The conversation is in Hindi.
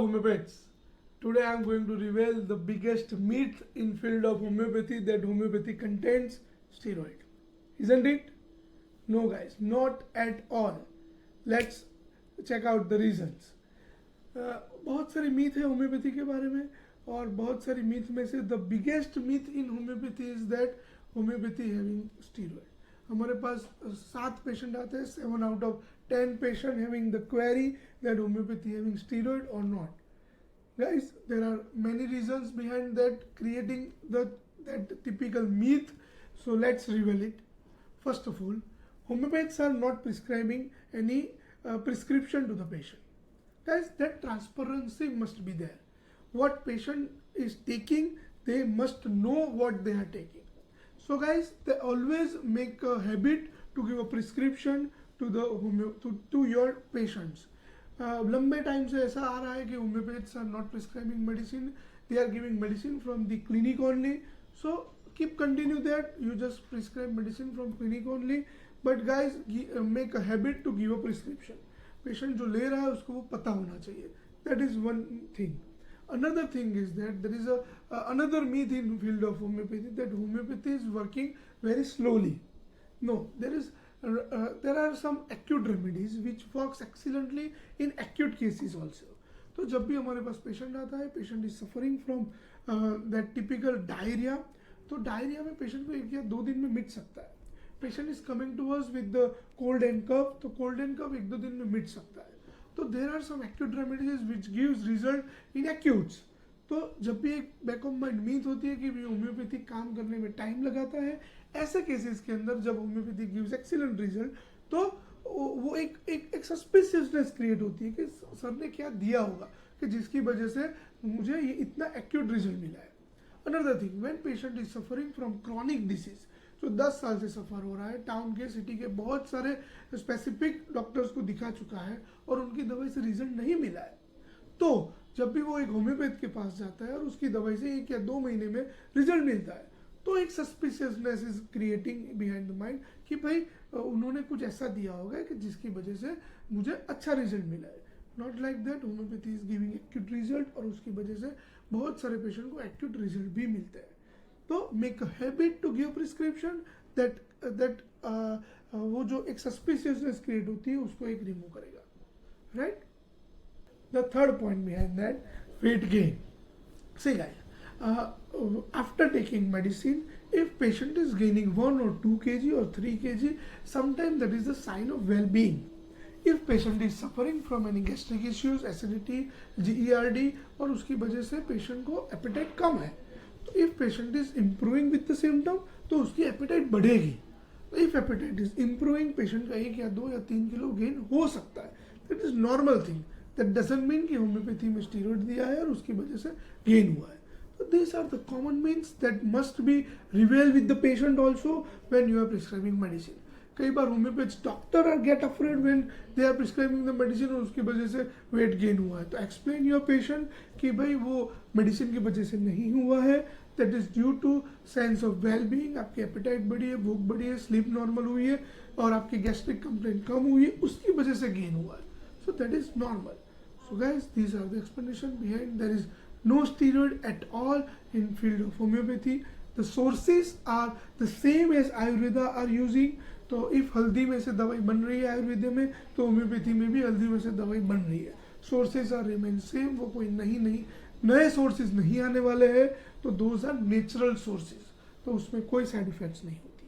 Homeopaths. Today I am going to reveal the biggest myth in field of homeopathy, that homeopathy contains steroid. Isn't it? No guys, not at all. Let's check out the reasons. बहुत सारी मीथ है होम्योपैथी के बारे में, और बहुत सारी मीथ में से the biggest myth in homeopathy is that homeopathy having steroid. हमारे पास 7 पेशेंट आते हैं, 7 out of 10 patient having the query that homeopathy having steroid और not. Guys, there are many reasons behind that creating that typical myth. So let's reveal it. First of all, homeopaths are not prescribing any prescription to the patient. Guys, that transparency must be there. What patient is taking, they must know what they are taking. So guys, they always make a habit to give a prescription to your patients. लंबे टाइम से ऐसा आ रहा है कि homeopaths are not prescribing medicine, they are giving medicine from the clinic only. So keep continue that, you just prescribe medicine from clinic only, but guys make a habit to give a prescription. Patient जो ले रहा है उसको वो पता होना चाहिए. That is one thing. Another thing is that there is another myth in field of homeopathy, that homeopathy is working very slowly. No, there are some acute remedies which works excellently in acute cases also. तो जब भी हमारे पास पेशेंट आता है, patient is suffering from that typical diarrhoea, तो डायरिया में पेशेंट को 1 या 2 दिन में मिट सकता है. Patient is coming to us with the cold and cough, तो कोल्ड एंड कफ 1-2 दिन में मिट सकता है. तो there are some acute remedies which gives result in acutes. तो जब भी एक बैक ऑफ माइंड मीथ होती है कि होम्योपैथी काम करने में टाइम लगाता है, ऐसे केसेस के अंदर जब होम्योपैथी गिव्स एक्सीलेंट रिजल्ट, तो वो एक सस्पिशियसनेस क्रिएट होती है कि सर ने क्या दिया होगा कि जिसकी वजह से मुझे ये इतना एक्यूट रिजल्ट मिला है. Another thing, when patient is suffering from chronic disease, जो 10 साल से सफ़र हो रहा है, टाउन के सिटी के बहुत सारे स्पेसिफिक डॉक्टर्स को दिखा चुका है और उनकी दवाई से रिजल्ट नहीं मिला है, तो जब भी वो एक होम्योपैथ के पास जाता है और उसकी दवाई से 1 या 2 महीने में रिजल्ट मिलता है, तो एक suspiciousness is creating behind the mind कि भाई उन्होंने कुछ ऐसा दिया होगा कि जिसकी वजह से मुझे अच्छा रिजल्ट मिला है. Not like that, homeopathy is giving acute result और उसकी वजह से बहुत सारे पेशेंट को एक्यूट रिजल्ट भी मिलते हैं. तो make a habit to give prescription, that वो जो एक सस्पिशियसनेस क्रिएट होती है उसको एक रिमूव करेगा. Right. The third point behind that, weight gain. See guys, after taking medicine, if patient is gaining 1 or 2 kg or 3 kg, sometimes that is a sign of well-being. If patient is suffering from any gastric issues, acidity, GERD, और उसकी वजह से पेशेंट को एपेटाइट कम है, तो if patient is improving with the symptom, तो उसकी एपेटाइट बढ़ेगी. If appetite is improving, patient का 1 या 2 या 3 किलो गेन हो सकता है. That is normal thing. That doesn't mean कि होम्योपैथी में स्टीरॉइड दिया है और उसकी वजह से गेन हुआ है. So these are the common myths that must be revealed with the patient also when you are prescribing medicine. कई बार homeopath doctor get afraid when they are prescribing the medicine और उसकी वजह से वेट गेन हुआ है. तो एक्सप्लेन योर पेशेंट कि भाई वो मेडिसिन की वजह से नहीं हुआ है, that is due to sense of well being. आपकी एपेटाइट बढ़ी है, भूख बढ़ी है, स्लीप नॉर्मल हुई है और आपकी गैस्ट्रिक कंप्लेंट कम हुई है, उसकी वजह से गेन हुआ है. So that is normal. So guys, these are the explanation behind. There is no steroid at all in field of homeopathy. The sources are the same as Ayurveda are using. तो if हल्दी में से दवाई बन रही है आयुर्वेद में, तो होम्योपैथी में भी हल्दी में से दवाई बन रही है. Sources are remain same. वो कोई नहीं नए सोर्सेज नहीं आने वाले हैं. तो दोज आर नेचुरल सोर्सेज, तो उसमें कोई साइड इफेक्ट्स नहीं होते.